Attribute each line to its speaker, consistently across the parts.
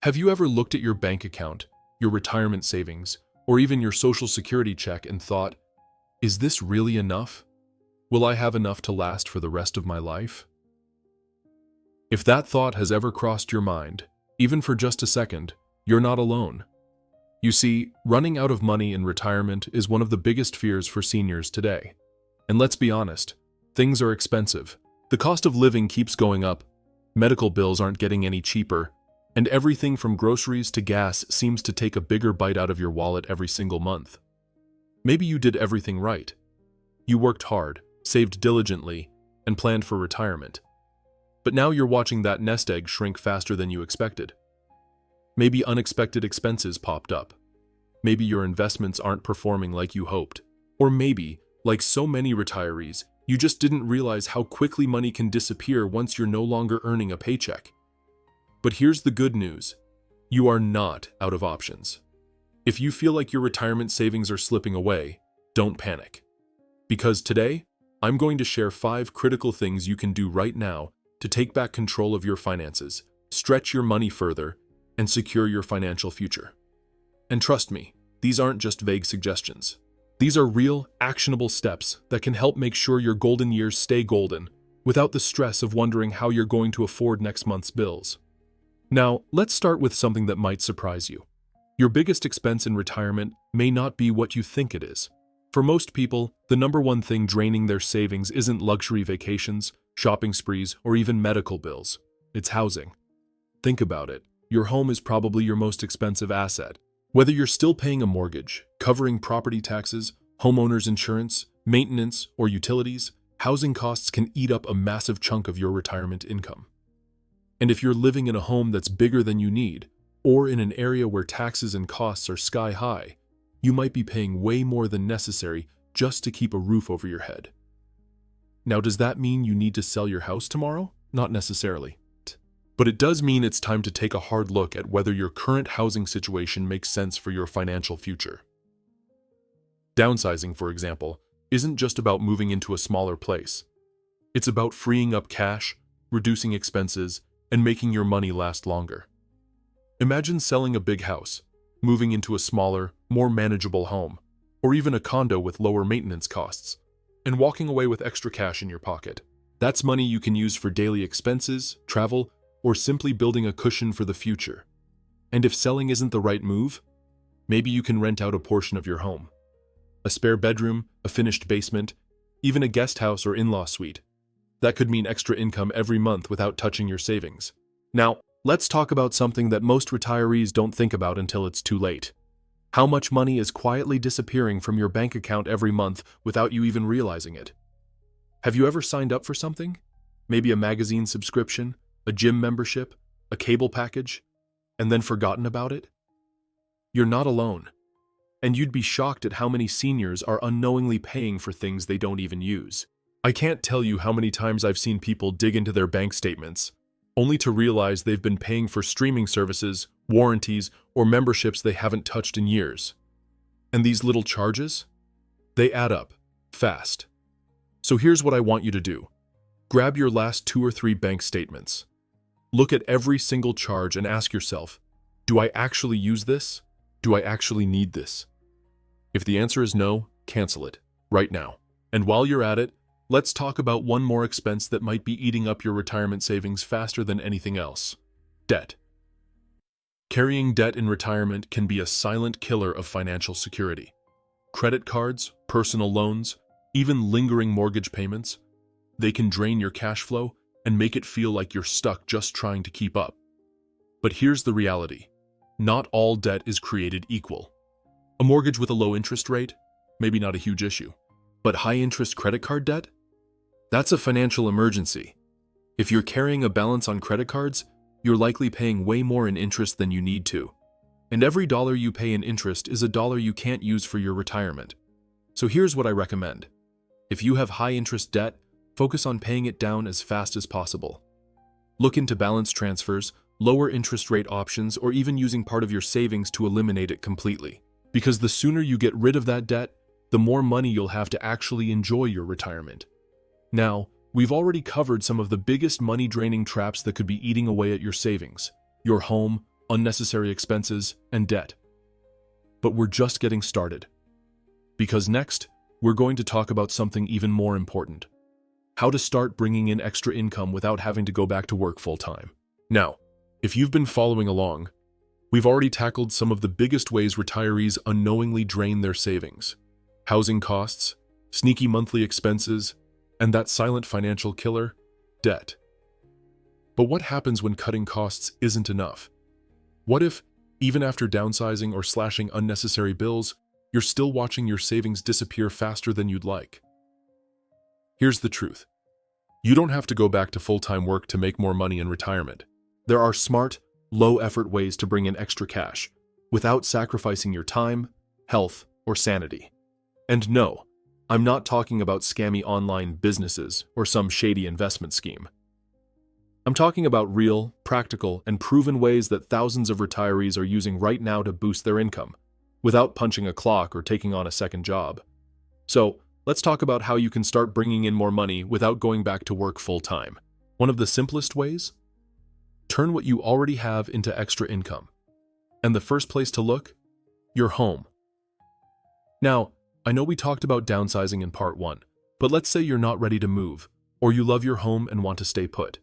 Speaker 1: Have you ever looked at your bank account, your retirement savings, or even your Social Security check and thought, is this really enough? Will I have enough to last for the rest of my life? If that thought has ever crossed your mind, even for just a second, you're not alone. You see, running out of money in retirement is one of the biggest fears for seniors today. And let's be honest, things are expensive. The cost of living keeps going up, medical bills aren't getting any cheaper, and everything from groceries to gas seems to take a bigger bite out of your wallet every single month. Maybe you did everything right. You worked hard, saved diligently, and planned for retirement. But now you're watching that nest egg shrink faster than you expected. Maybe unexpected expenses popped up. Maybe your investments aren't performing like you hoped. Or maybe, like so many retirees, you just didn't realize how quickly money can disappear once you're no longer earning a paycheck. But here's the good news. You are not out of options. If you feel like your retirement savings are slipping away, don't panic. Because today, I'm going to share 5 critical things you can do right now to take back control of your finances, stretch your money further, and secure your financial future. And trust me, these aren't just vague suggestions. These are real, actionable steps that can help make sure your golden years stay golden without the stress of wondering how you're going to afford next month's bills. Now, let's start with something that might surprise you. Your biggest expense in retirement may not be what you think it is. For most people, the number one thing draining their savings isn't luxury vacations, shopping sprees, or even medical bills. It's housing. Think about it. Your home is probably your most expensive asset. Whether you're still paying a mortgage, covering property taxes, homeowners insurance, maintenance, or utilities, housing costs can eat up a massive chunk of your retirement income. And if you're living in a home that's bigger than you need, or in an area where taxes and costs are sky high, you might be paying way more than necessary just to keep a roof over your head. Now, does that mean you need to sell your house tomorrow? Not necessarily. But it does mean it's time to take a hard look at whether your current housing situation makes sense for your financial future. Downsizing, for example, isn't just about moving into a smaller place. It's about freeing up cash, reducing expenses, and making your money last longer. Imagine selling a big house, moving into a smaller, more manageable home, or even a condo with lower maintenance costs, and walking away with extra cash in your pocket. That's money you can use for daily expenses, travel, or simply building a cushion for the future. And if selling isn't the right move, maybe you can rent out a portion of your home. A spare bedroom, a finished basement, even a guest house or in-law suite. That could mean extra income every month without touching your savings. Now, let's talk about something that most retirees don't think about until it's too late. How much money is quietly disappearing from your bank account every month without you even realizing it? Have you ever signed up for something? Maybe a magazine subscription, a gym membership, a cable package, and then forgotten about it? You're not alone. And you'd be shocked at how many seniors are unknowingly paying for things they don't even use. I can't tell you how many times I've seen people dig into their bank statements, only to realize they've been paying for streaming services, warranties, or memberships they haven't touched in years. And these little charges? They add up, fast. So here's what I want you to do. Grab your last 2 or 3 bank statements. Look at every single charge and ask yourself, do I actually use this? Do I actually need this? If the answer is no, cancel it, right now. And while you're at it, let's talk about one more expense that might be eating up your retirement savings faster than anything else. Debt. Carrying debt in retirement can be a silent killer of financial security. Credit cards, personal loans, even lingering mortgage payments, they can drain your cash flow and make it feel like you're stuck just trying to keep up. But here's the reality. Not all debt is created equal. A mortgage with a low interest rate? Maybe not a huge issue. But high-interest credit card debt? That's a financial emergency. If you're carrying a balance on credit cards, you're likely paying way more in interest than you need to. And every dollar you pay in interest is a dollar you can't use for your retirement. So here's what I recommend. If you have high-interest debt, focus on paying it down as fast as possible. Look into balance transfers, lower interest rate options, or even using part of your savings to eliminate it completely. Because the sooner you get rid of that debt, the more money you'll have to actually enjoy your retirement. Now, we've already covered some of the biggest money-draining traps that could be eating away at your savings: your home, unnecessary expenses, and debt. But we're just getting started. Because next, we're going to talk about something even more important: how to start bringing in extra income without having to go back to work full-time. Now, if you've been following along, we've already tackled some of the biggest ways retirees unknowingly drain their savings: housing costs, sneaky monthly expenses, and that silent financial killer, debt. But what happens when cutting costs isn't enough? What if, even after downsizing or slashing unnecessary bills, you're still watching your savings disappear faster than you'd like? Here's the truth. You don't have to go back to full-time work to make more money in retirement. There are smart, low-effort ways to bring in extra cash without sacrificing your time, health, or sanity. And no, I'm not talking about scammy online businesses or some shady investment scheme. I'm talking about real, practical, and proven ways that thousands of retirees are using right now to boost their income, without punching a clock or taking on a second job. So, let's talk about how you can start bringing in more money without going back to work full-time. One of the simplest ways? Turn what you already have into extra income. And the first place to look? Your home. Now, I know we talked about downsizing in part 1, but let's say you're not ready to move, or you love your home and want to stay put.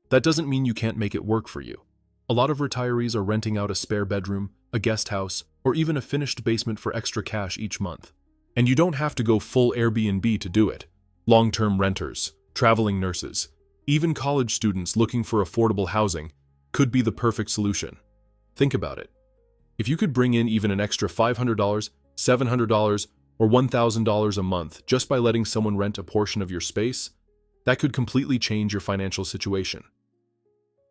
Speaker 1: That doesn't mean you can't make it work for you. A lot of retirees are renting out a spare bedroom, a guest house, or even a finished basement for extra cash each month. And you don't have to go full Airbnb to do it. Long-term renters, traveling nurses, even college students looking for affordable housing could be the perfect solution. Think about it. If you could bring in even an extra $500, $700, or $1,000 a month just by letting someone rent a portion of your space, that could completely change your financial situation.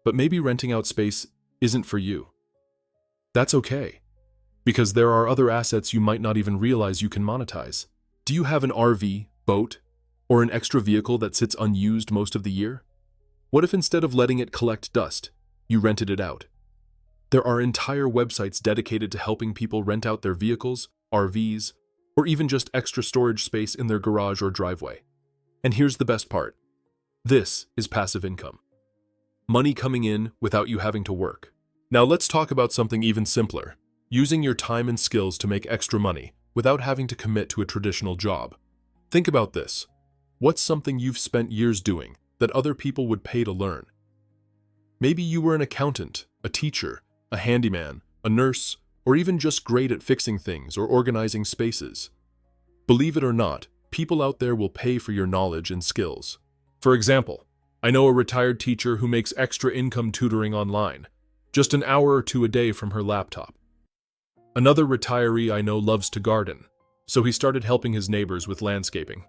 Speaker 1: But maybe renting out space isn't for you. That's okay, because there are other assets you might not even realize you can monetize. Do you have an RV, boat, or an extra vehicle that sits unused most of the year? What if instead of letting it collect dust, you rented it out? There are entire websites dedicated to helping people rent out their vehicles, RVs, or even just extra storage space in their garage or driveway. And here's the best part. This is passive income. Money coming in without you having to work. Now let's talk about something even simpler: using your time and skills to make extra money without having to commit to a traditional job. Think about this. What's something you've spent years doing that other people would pay to learn? Maybe you were an accountant, a teacher, a handyman, a nurse, or even just great at fixing things or organizing spaces. Believe it or not, people out there will pay for your knowledge and skills. For example, I know a retired teacher who makes extra income tutoring online, just an hour or two a day from her laptop. Another retiree I know loves to garden, so he started helping his neighbors with landscaping.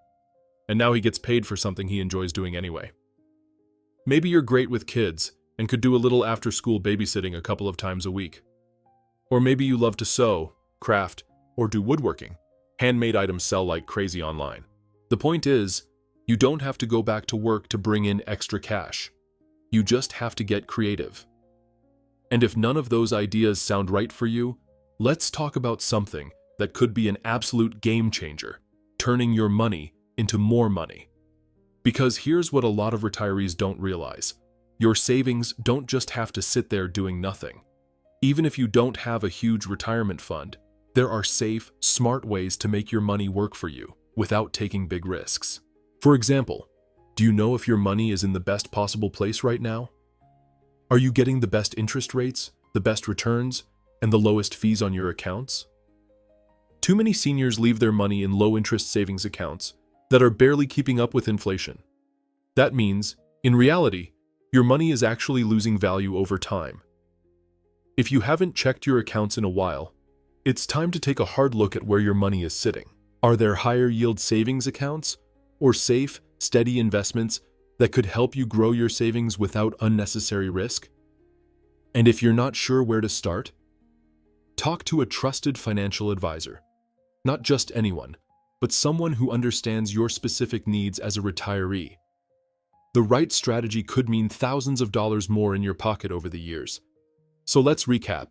Speaker 1: And now he gets paid for something he enjoys doing anyway. Maybe you're great with kids and could do a little after-school babysitting a couple of times a week. Or maybe you love to sew, craft, or do woodworking. Handmade items sell like crazy online. The point is, you don't have to go back to work to bring in extra cash. You just have to get creative. And if none of those ideas sound right for you, let's talk about something that could be an absolute game changer: turning your money into more money. Because here's what a lot of retirees don't realize. Your savings don't just have to sit there doing nothing. Even if you don't have a huge retirement fund, there are safe, smart ways to make your money work for you without taking big risks. For example, do you know if your money is in the best possible place right now? Are you getting the best interest rates, the best returns, and the lowest fees on your accounts? Too many seniors leave their money in low-interest savings accounts that are barely keeping up with inflation. That means, in reality, your money is actually losing value over time. If you haven't checked your accounts in a while, it's time to take a hard look at where your money is sitting. Are there higher-yield savings accounts or safe, steady investments that could help you grow your savings without unnecessary risk? And if you're not sure where to start, talk to a trusted financial advisor. Not just anyone, but someone who understands your specific needs as a retiree. The right strategy could mean thousands of dollars more in your pocket over the years. So let's recap.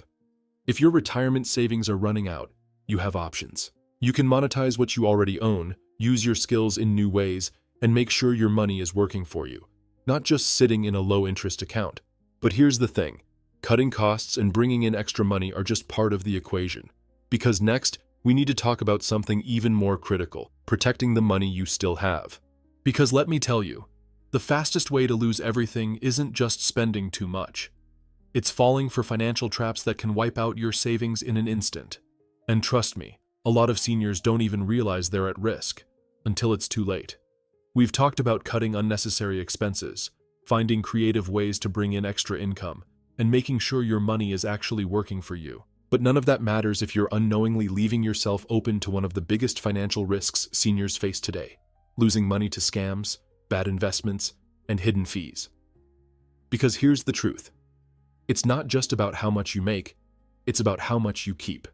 Speaker 1: If your retirement savings are running out, you have options. You can monetize what you already own, use your skills in new ways, and make sure your money is working for you, not just sitting in a low-interest account. But here's the thing. Cutting costs and bringing in extra money are just part of the equation. Because next, we need to talk about something even more critical, protecting the money you still have. Because let me tell you, the fastest way to lose everything isn't just spending too much. It's falling for financial traps that can wipe out your savings in an instant. And trust me, a lot of seniors don't even realize they're at risk until it's too late. We've talked about cutting unnecessary expenses, finding creative ways to bring in extra income, and making sure your money is actually working for you. But none of that matters if you're unknowingly leaving yourself open to one of the biggest financial risks seniors face today: losing money to scams, bad investments, and hidden fees. Because here's the truth. It's not just about how much you make, it's about how much you keep.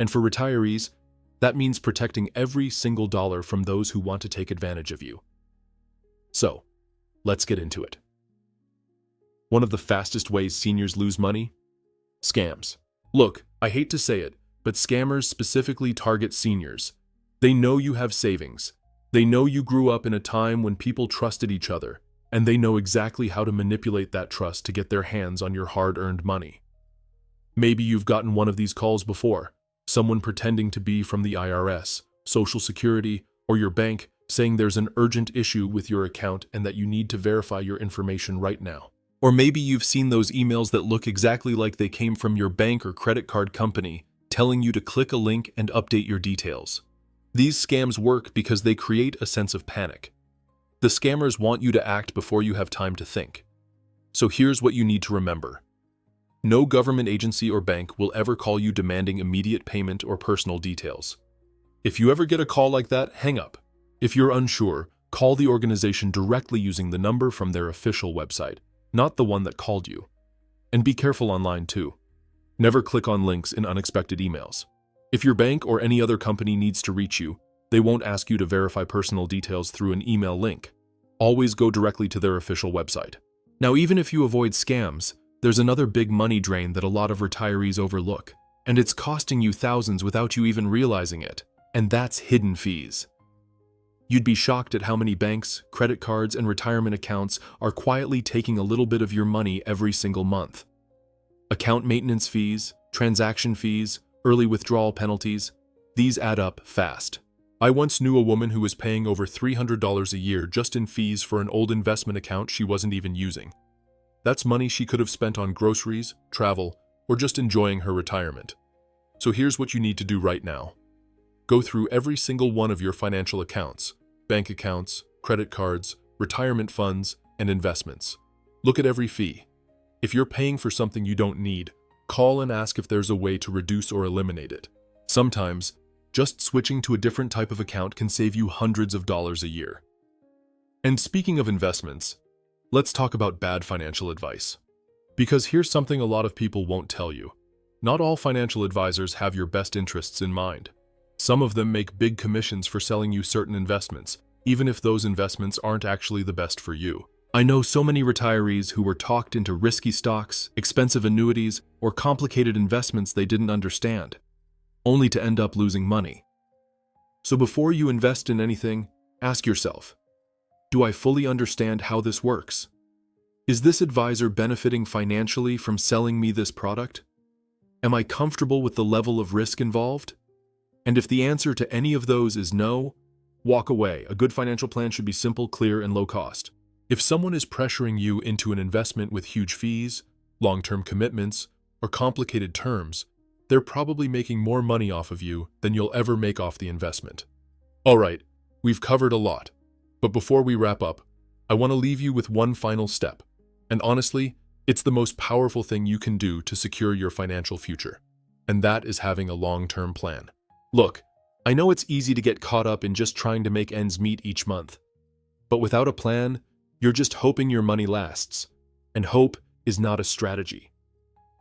Speaker 1: And for retirees, that means protecting every single dollar from those who want to take advantage of you. So, let's get into it. One of the fastest ways seniors lose money? Scams. Look, I hate to say it, but scammers specifically target seniors. They know you have savings. They know you grew up in a time when people trusted each other, and they know exactly how to manipulate that trust to get their hands on your hard-earned money. Maybe you've gotten one of these calls before, someone pretending to be from the IRS, Social Security, or your bank, saying there's an urgent issue with your account and that you need to verify your information right now. Or maybe you've seen those emails that look exactly like they came from your bank or credit card company, telling you to click a link and update your details. These scams work because they create a sense of panic. The scammers want you to act before you have time to think. So here's what you need to remember. No government agency or bank will ever call you demanding immediate payment or personal details. If you ever get a call like that, hang up. If you're unsure, call the organization directly using the number from their official website, not the one that called you. And be careful online too. Never click on links in unexpected emails. If your bank or any other company needs to reach you, they won't ask you to verify personal details through an email link. Always go directly to their official website. Now, even if you avoid scams, there's another big money drain that a lot of retirees overlook, and it's costing you thousands without you even realizing it, and that's hidden fees. You'd be shocked at how many banks, credit cards, and retirement accounts are quietly taking a little bit of your money every single month. Account maintenance fees, transaction fees, early withdrawal penalties, these add up fast. I once knew a woman who was paying over $300 a year just in fees for an old investment account she wasn't even using. That's money she could have spent on groceries, travel, or just enjoying her retirement. So here's what you need to do right now. Go through every single one of your financial accounts: bank accounts, credit cards, retirement funds, and investments. Look at every fee. If you're paying for something you don't need, call and ask if there's a way to reduce or eliminate it. Sometimes, just switching to a different type of account can save you hundreds of dollars a year. And speaking of investments, let's talk about bad financial advice. Because here's something a lot of people won't tell you. Not all financial advisors have your best interests in mind. Some of them make big commissions for selling you certain investments, even if those investments aren't actually the best for you. I know so many retirees who were talked into risky stocks, expensive annuities, or complicated investments they didn't understand, only to end up losing money. So before you invest in anything, ask yourself, do I fully understand how this works? Is this advisor benefiting financially from selling me this product? Am I comfortable with the level of risk involved? And if the answer to any of those is no, walk away. A good financial plan should be simple, clear, and low cost. If someone is pressuring you into an investment with huge fees, long-term commitments, or complicated terms, they're probably making more money off of you than you'll ever make off the investment. All right, we've covered a lot. But before we wrap up, I want to leave you with one final step. And honestly, it's the most powerful thing you can do to secure your financial future. And that is having a long-term plan. Look, I know it's easy to get caught up in just trying to make ends meet each month. But without a plan, you're just hoping your money lasts. And hope is not a strategy.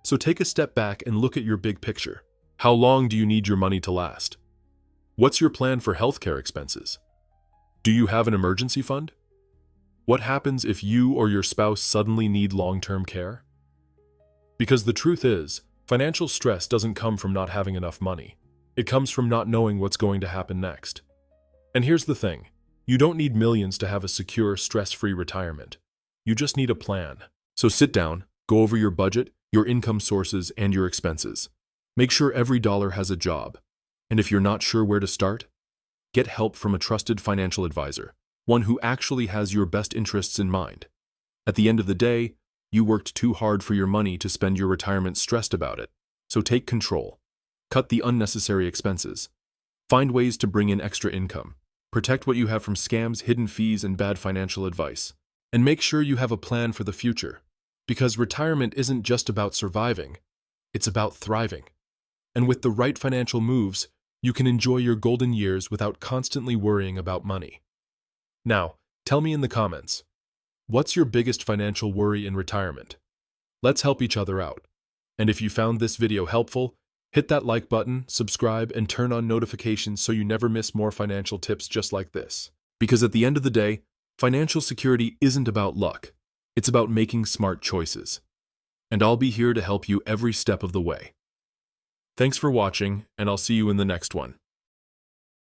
Speaker 1: So take a step back and look at your big picture. How long do you need your money to last? What's your plan for healthcare expenses? Do you have an emergency fund? What happens if you or your spouse suddenly need long-term care? Because the truth is, financial stress doesn't come from not having enough money. It comes from not knowing what's going to happen next. And here's the thing. You don't need millions to have a secure, stress-free retirement. You just need a plan. So sit down, go over your budget, your income sources, and your expenses. Make sure every dollar has a job. And if you're not sure where to start, get help from a trusted financial advisor, one who actually has your best interests in mind. At the end of the day, you worked too hard for your money to spend your retirement stressed about it. So take control. Cut the unnecessary expenses. Find ways to bring in extra income. Protect what you have from scams, hidden fees, and bad financial advice. And make sure you have a plan for the future. Because retirement isn't just about surviving, it's about thriving. And with the right financial moves, you can enjoy your golden years without constantly worrying about money. Now, tell me in the comments, what's your biggest financial worry in retirement? Let's help each other out. And if you found this video helpful, hit that like button, subscribe, and turn on notifications so you never miss more financial tips just like this. Because at the end of the day, financial security isn't about luck. It's about making smart choices. And I'll be here to help you every step of the way. Thanks for watching, and I'll see you in the next one.